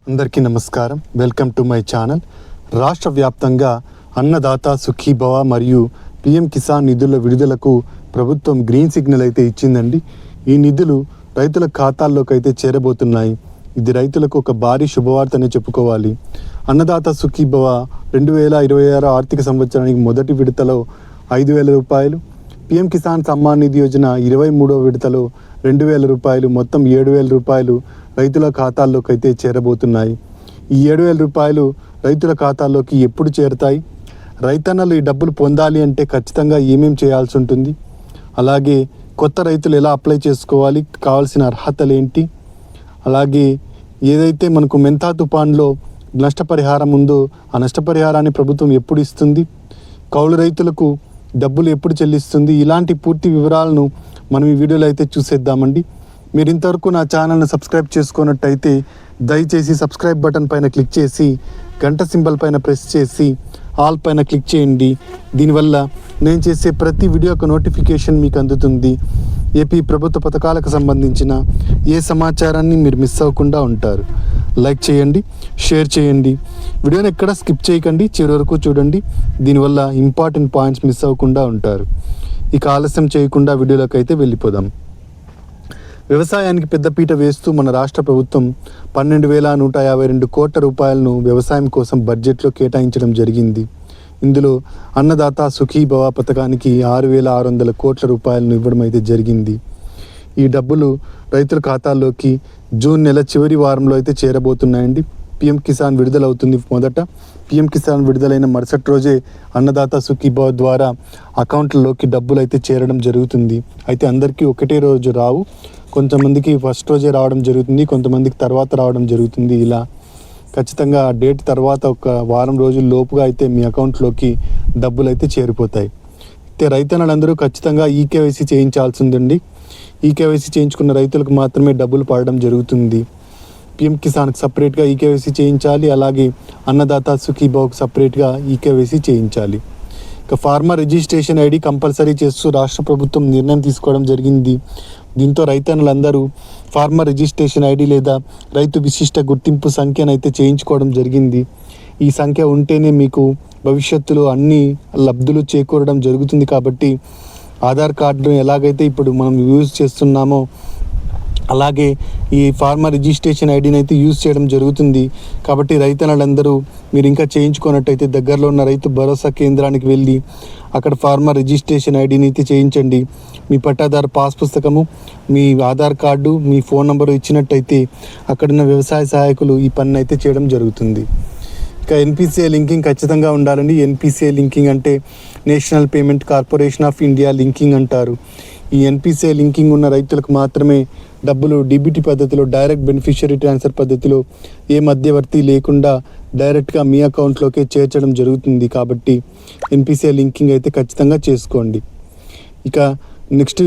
అందరికీ నమస్కారం. Welcome to my channel. రాష్ట్ర వ్యాప్తంగా అన్నదాత సుఖీభవ మరియు పిఎం కిసాన్ నిధుల విడుదలకు ప్రభుత్వం గ్రీన్ సిగ్నల్ అయితే ఇచ్చిందండి. ఈ నిధులు రైతుల ఖాతాల్లోకి అయితే చేరబోతున్నాయి. ఇది రైతులకు ఒక భారీ శుభవార్తనే చెప్పుకోవాలి. అన్నదాత సుఖీభవ 2026 ఆర్థిక సంవత్సరానికి మొదటి విడతలో 5,000 రూపాయలు, పిఎం కిసాన్ సమ్మాన్ నిధి యోజన 23వ విడతలో 2,000 రూపాయలు, మొత్తం 7,000 రూపాయలు రైతుల ఖాతాల్లోకి అయితే చేరబోతున్నాయి. ఈ 7,000 రూపాయలు రైతుల ఖాతాల్లోకి ఎప్పుడు చేరుతాయి? రైతన్నలు ఈ డబ్బులు పొందాలి అంటే ఖచ్చితంగా ఏమేమి చేయాల్సి ఉంటుంది? అలాగే కొత్త రైతులు ఎలా అప్లై చేసుకోవాలి? కావాల్సిన అర్హతలు ఏంటి? అలాగే ఏదైతే మనకు మెంతా తుఫాన్లో నష్టపరిహారం ఉందో ఆ నష్టపరిహారాన్ని ప్రభుత్వం ఎప్పుడు ఇస్తుంది? కౌలు రైతులకు డబ్బులు ఎప్పుడు చెల్లిస్తుంది? ఇలాంటి పూర్తి వివరాలను మనం ఈ వీడియోలో అయితే చూసేద్దామండి. మీరు ఇంతవరకు నా ఛానల్ని సబ్స్క్రైబ్ చేసుకున్నట్టయితే దయచేసి సబ్స్క్రైబ్ బటన్ పైన క్లిక్ చేసి గంట సింబల్ పైన ప్రెస్ చేసి ఆల్ పైన క్లిక్ చేయండి. దీనివల్ల నేను చేసే ప్రతి వీడియో యొక్క నోటిఫికేషన్ మీకు అందుతుంది. ఏపీ ప్రభుత్వ పథకాలకు సంబంధించిన ఏ సమాచారాన్ని మీరు మిస్ అవ్వకుండా ఉంటారు. లైక్ చేయండి, షేర్ చేయండి, వీడియోని ఎక్కడ స్కిప్ చేయకండి, చివరి వరకు చూడండి. దీనివల్ల ఇంపార్టెంట్ పాయింట్స్ మిస్ అవ్వకుండా ఉంటారు. ఇక ఆలస్యం చేయకుండా వీడియోలోకి అయితే వెళ్ళిపోదాం. వ్యవసాయానికి పెద్దపీట వేస్తూ మన రాష్ట్ర ప్రభుత్వం 12,152 కోట్ల రూపాయలను వ్యవసాయం కోసం బడ్జెట్లో కేటాయించడం జరిగింది. ఇందులో అన్నదాత సుఖీభవ పథకానికి 6,600 కోట్ల రూపాయలను ఇవ్వడం అయితే జరిగింది. ఈ డబ్బులు రైతుల ఖాతాల్లోకి జూన్ నెల చివరి వారంలో అయితే చేరబోతున్నాయండి. పిఎం కిసాన్ విడుదలవుతుంది. మొదట పిఎం కిసాన్ విడుదలైన మరుసటి రోజే అన్నదాత సుఖీభవ ద్వారా అకౌంట్లలోకి డబ్బులు అయితే చేరడం జరుగుతుంది. అయితే అందరికీ ఒకటే రోజు రావు. కొంతమందికి ఫస్ట్ రోజే రావడం జరుగుతుంది, కొంతమందికి తర్వాత రావడం జరుగుతుంది. ఇలా ఖచ్చితంగా ఆ డేట్ తర్వాత ఒక వారం రోజుల లోపుగా అయితే మీ అకౌంట్లోకి డబ్బులు అయితే చేరిపోతాయి. అయితే రైతన్నలందరూ ఖచ్చితంగా ఈకేవైసీ చేయించాల్సిందండి. ఈకేవైసీ చేయించుకున్న రైతులకు మాత్రమే డబ్బులు పడడం జరుగుతుంది. పిఎం కిసాన్కి సపరేట్గా ఈకేవైసీ చేయించాలి, అలాగే అన్నదాత సుఖీభవకు సపరేట్గా ఈకేవైసీ చేయించాలి. ఇక ఫార్మర్ రిజిస్ట్రేషన్ ఐడి కంపల్సరీ చేస్తూ రాష్ట్ర ప్రభుత్వం నిర్ణయం తీసుకోవడం జరిగింది. దీంతో రైతన్నులందరూ ఫార్మర్ రిజిస్ట్రేషన్ ఐడి లేదా రైతు విశిష్ట గుర్తింపు సంఖ్యను అయితే చేయించుకోవడం జరిగింది. ఈ సంఖ్య ఉంటేనే మీకు భవిష్యత్తులో అన్ని లబ్ధులు చేకూరడం జరుగుతుంది. కాబట్టి ఆధార్ కార్డును ఎలాగైతే ఇప్పుడు మనం యూజ్ చేస్తున్నామో అలాగే ఈ ఫార్మర్ రిజిస్ట్రేషన్ ఐడిని అయితే యూజ్ చేయడం జరుగుతుంది. కాబట్టి రైతన్నలందరూ మీరు ఇంకా చేయించుకున్నట్టయితే దగ్గరలో ఉన్న రైతు భరోసా కేంద్రానికి వెళ్ళి అక్కడ ఫార్మర్ రిజిస్ట్రేషన్ ఐడిని అయితే చేయించండి. మీ పట్టాదారు పాస్ పుస్తకము, మీ ఆధార్ కార్డు, మీ ఫోన్ నెంబరు ఇచ్చినట్టయితే అక్కడున్న వ్యవసాయ సహాయకులు ఈ పని అయితే చేయడం జరుగుతుంది. ఇక ఎన్పిసిఐ లింకింగ్ ఖచ్చితంగా ఉండాలండి. ఎన్పిసిఐ లింకింగ్ అంటే national payment corporation of India linking అంటారు. ఈ ఎన్పిసిఐ లింకింగ్ ఉన్న రైతులకు మాత్రమే డబ్బులు డీబీటీ పద్ధతిలో, డైరెక్ట్ బెనిఫిషియరీ ట్రాన్స్ఫర్ పద్ధతిలో ఏ మధ్యవర్తి లేకుండా డైరెక్ట్గా మీ అకౌంట్లోకే చేర్చడం జరుగుతుంది. కాబట్టి ఎన్పిసిఐ లింకింగ్ అయితే ఖచ్చితంగా చేసుకోండి. ఇక నెక్స్ట్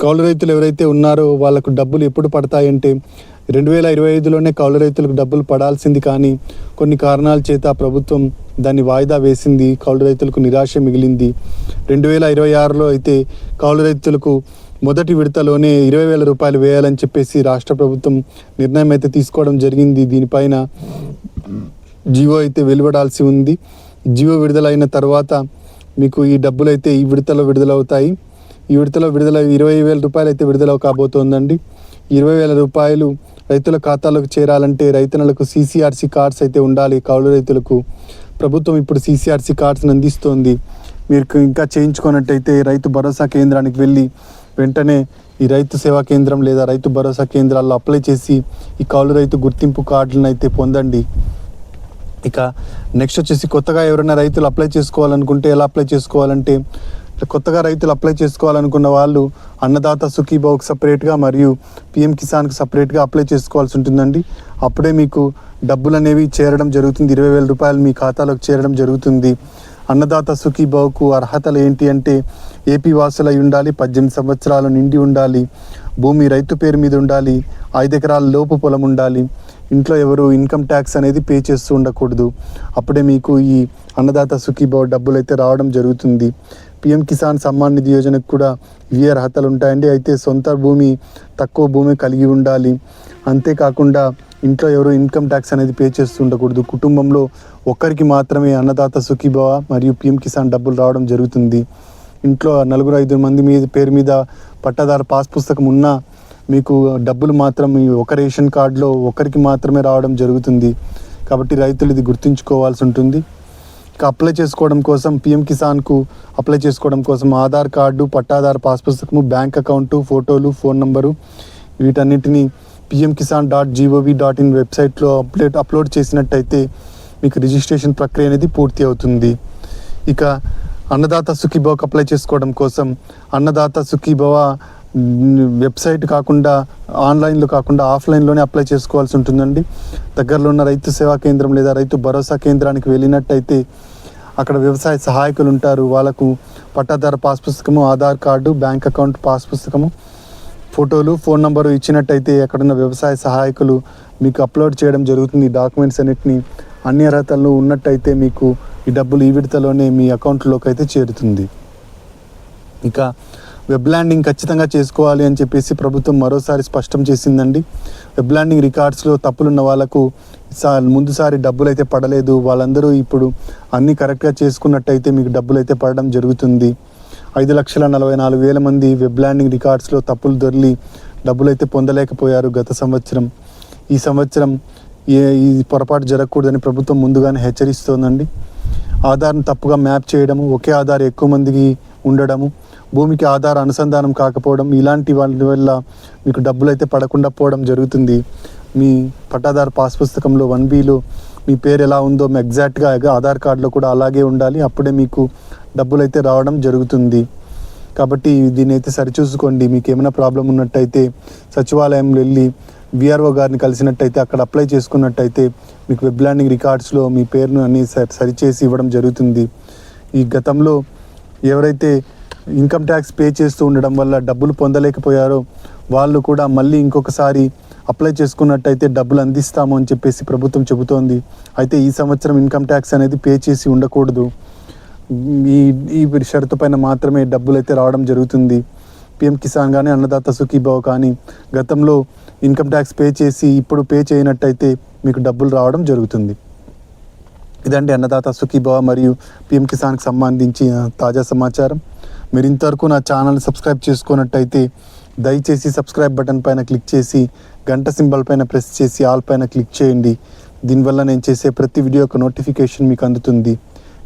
కౌలు రైతులు ఎవరైతే ఉన్నారో వాళ్ళకు డబ్బులు ఎప్పుడు పడతాయంటే 2025లోనే కౌలు రైతులకు డబ్బులు పడాల్సింది, కానీ కొన్ని కారణాల చేత ప్రభుత్వం దాన్ని వాయిదా వేసింది. కౌలు రైతులకు నిరాశ మిగిలింది. 2026లో అయితే కౌలు రైతులకు మొదటి విడతలోనే 20,000 రూపాయలు వేయాలని చెప్పేసి రాష్ట్ర ప్రభుత్వం నిర్ణయం అయితే తీసుకోవడం జరిగింది. దీనిపైన జియో అయితే వెలువడాల్సి ఉంది. జియో విడుదలైన తర్వాత మీకు ఈ డబ్బులు అయితే ఈ విడతలో విడుదలవుతాయి. ఈ విడతలో 20,000 రూపాయలు అయితే విడుదల కాబోతోందండి. 20,000 రూపాయలు రైతుల ఖాతాలోకి చేరాలంటే రైతన్నలకు CCRC కార్డ్స్ అయితే ఉండాలి. కౌలు రైతులకు ప్రభుత్వం ఇప్పుడు CCRC కార్డ్స్ని అందిస్తోంది. మీరు ఇంకా చేయించుకున్నట్టయితే రైతు భరోసా కేంద్రానికి వెళ్ళి వెంటనే ఈ రైతు సేవా కేంద్రం లేదా రైతు భరోసా కేంద్రాల్లో అప్లై చేసి ఈ కౌలు రైతు గుర్తింపు కార్డులను అయితే పొందండి. ఇక నెక్స్ట్ వచ్చేసి కొత్తగా ఎవరైనా రైతులు అప్లై చేసుకోవాలనుకుంటే ఎలా అప్లై చేసుకోవాలంటే, కొత్తగా రైతులు అప్లై చేసుకోవాలనుకున్న వాళ్ళు అన్నదాత సుఖీభవకు సపరేట్గా మరియు పిఎం కిసాన్కి సపరేట్గా అప్లై చేసుకోవాల్సి ఉంటుందండి. అప్పుడే మీకు డబ్బులు అనేవి చేరడం జరుగుతుంది. 20,000 రూపాయలు మీ ఖాతాలోకి చేరడం జరుగుతుంది. అన్నదాత సుఖీభవకు అర్హతలు ఏంటి అంటే ఏపీ వాసులై ఉండాలి, 18 సంవత్సరాలు నిండి ఉండాలి, భూమి రైతు పేరు మీద ఉండాలి, 5 ఎకరాల లోపు పొలం ఉండాలి, ఇంట్లో ఎవరు ఇన్కమ్ ట్యాక్స్ అనేది పే చేస్తూ ఉండకూడదు. అప్పుడే మీకు ఈ అన్నదాత సుఖీభవ డబ్బులు అయితే రావడం జరుగుతుంది. పిఎం కిసాన్ సమ్మాన్ నిధి యోజనకు కూడా ఇవే అర్హతలు ఉంటాయండి. అయితే సొంత భూమి, తక్కువ భూమి కలిగి ఉండాలి. అంతేకాకుండా ఇంట్లో ఎవరు ఇన్కమ్ ట్యాక్స్ అనేది పే చేస్తూ ఉండకూడదు. కుటుంబంలో ఒక్కరికి మాత్రమే అన్నదాత సుఖీభవ మరియు పిఎం కిసాన్ డబ్బులు రావడం జరుగుతుంది. ఇంట్లో 4-5 మంది పేరు మీద పట్టాదారు పాస్ పుస్తకం ఉన్నా మీకు డబ్బులు మాత్రం ఒక రేషన్ కార్డులో ఒకరికి మాత్రమే రావడం జరుగుతుంది. కాబట్టి రైతులు ఇది గుర్తుంచుకోవాల్సి ఉంటుంది. ఇక అప్లై చేసుకోవడం కోసం పిఎం కిసాన్కు అప్లై చేసుకోవడం కోసం ఆధార్ కార్డు, పట్టాదారు పాస్ పుస్తకము, బ్యాంక్ అకౌంటు, ఫోటోలు, ఫోన్ నంబరు వీటన్నిటిని pmkisan.gov.in వెబ్సైట్లో అప్లోడ్ చేసినట్టయితే మీకు రిజిస్ట్రేషన్ ప్రక్రియ అనేది పూర్తి అవుతుంది. ఇక అన్నదాత సుఖీభవకు అప్లై చేసుకోవడం కోసం అన్నదాత సుఖీభవ వెబ్సైట్ కాకుండా ఆన్లైన్లో కాకుండా ఆఫ్లైన్లోనే అప్లై చేసుకోవాల్సి ఉంటుందండి. దగ్గరలో ఉన్న రైతు సేవా కేంద్రం లేదా రైతు భరోసా కేంద్రానికి వెళ్ళినట్టయితే అక్కడ వ్యవసాయ సహాయకులు ఉంటారు. వాళ్ళకు పట్టాదారు పాస్ పుస్తకము, Aadhaar card, bank account pass పుస్తకము, ఫోటోలు, ఫోన్ నంబరు ఇచ్చినట్టయితే అక్కడున్న వ్యవసాయ సహాయకులు మీకు అప్లోడ్ చేయడం జరుగుతుంది. ఈ డాక్యుమెంట్స్ అన్నిటిని అన్ని అర్హతలు ఉన్నట్టయితే మీకు ఈ డబ్బులు ఈ విడతలోనే మీ అకౌంట్లోకి అయితే చేరుతుంది. ఇక వెబ్ ల్యాండింగ్ ఖచ్చితంగా చేసుకోవాలి అని చెప్పేసి ప్రభుత్వం మరోసారి స్పష్టం చేసిందండి. వెబ్ ల్యాండింగ్ రికార్డ్స్లో తప్పులున్న వాళ్ళకు ముందుసారి డబ్బులు అయితే పడలేదు. వాళ్ళందరూ ఇప్పుడు అన్నీ కరెక్ట్గా చేసుకున్నట్టయితే మీకు డబ్బులు అయితే పడడం జరుగుతుంది. 5,44,000 మంది వెబ్ ల్యాండింగ్ రికార్డ్స్లో తప్పులు దొర్లి డబ్బులు అయితే పొందలేకపోయారు గత సంవత్సరం. ఈ సంవత్సరం ఈ పొరపాటు జరగకూడదని ప్రభుత్వం ముందుగానే హెచ్చరిస్తోందండి. ఆధార్ను తప్పుగా మ్యాప్ చేయడము, ఒకే ఆధార్ ఎక్కువ మందికి ఉండడము, భూమికి ఆధార్ అనుసంధానం కాకపోవడం, ఇలాంటి వాళ్ళ వల్ల మీకు డబ్బులు అయితే పడకుండా పోవడం జరుగుతుంది. మీ పట్టాదారు పాస్ పుస్తకంలో 1Bలో మీ పేరు ఎలా ఉందో మీ ఎగ్జాక్ట్గా ఆధార్ కార్డులో కూడా అలాగే ఉండాలి. అప్పుడే మీకు డబ్బులు అయితే రావడం జరుగుతుంది. కాబట్టి దీన్ని అయితే సరిచూసుకోండి. మీకు ఏమైనా ప్రాబ్లం ఉన్నట్టయితే సచివాలయంలో వెళ్ళి విఆర్ఓ గారిని కలిసినట్టయితే అక్కడ అప్లై చేసుకున్నట్టయితే మీకు వెబ్ ల్యాండింగ్ రికార్డ్స్లో మీ పేరును అన్ని సరిచేసి ఇవ్వడం జరుగుతుంది. ఈ గతంలో ఎవరైతే ఇన్కమ్ ట్యాక్స్ పే చేస్తూ ఉండడం వల్ల డబ్బులు పొందలేకపోయారో వాళ్ళు కూడా మళ్ళీ ఇంకొకసారి అప్లై చేసుకున్నట్టయితే డబ్బులు అందిస్తాము అని చెప్పేసి ప్రభుత్వం చెబుతోంది. అయితే ఈ సంవత్సరం ఇన్కమ్ ట్యాక్స్ అనేది పే చేసి ఉండకూడదు. ఈ షరతు పైన మాత్రమే డబ్బులు అయితే రావడం జరుగుతుంది. పిఎం కిసాన్ కానీ అన్నదాత సుఖీభవ కానీ గతంలో ఇన్కమ్ ట్యాక్స్ పే చేసి ఇప్పుడు పే చేయనట్టయితే మీకు డబ్బులు రావడం జరుగుతుంది. ఇదండి అన్నదాత సుఖీభవ మరియు పిఎం కిసాన్కి సంబంధించి తాజా సమాచారం. మీరు ఇంతవరకు నా ఛానల్ సబ్స్క్రైబ్ చేసుకున్నట్టయితే దయచేసి సబ్స్క్రైబ్ బటన్ పైన క్లిక్ చేసి గంట సింబల్ పైన ప్రెస్ చేసి ఆల్ పైన క్లిక్ చేయండి. దీనివల్ల నేను చేసే ప్రతి వీడియో యొక్క నోటిఫికేషన్ మీకు అందుతుంది.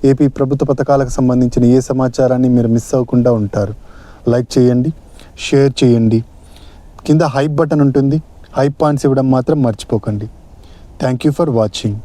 ఏపీ ప్రభుత్వ పథకాలకు సంబంధించిన ఏ సమాచారాన్ని మీరు మిస్ అవ్వకుండా ఉంటారు. లైక్ చేయండి, షేర్ చేయండి. కింద హైప్ బటన్ ఉంటుంది, హైప్ పాయింట్స్ ఇవ్వడం మాత్రం మర్చిపోకండి. Thank you for watching.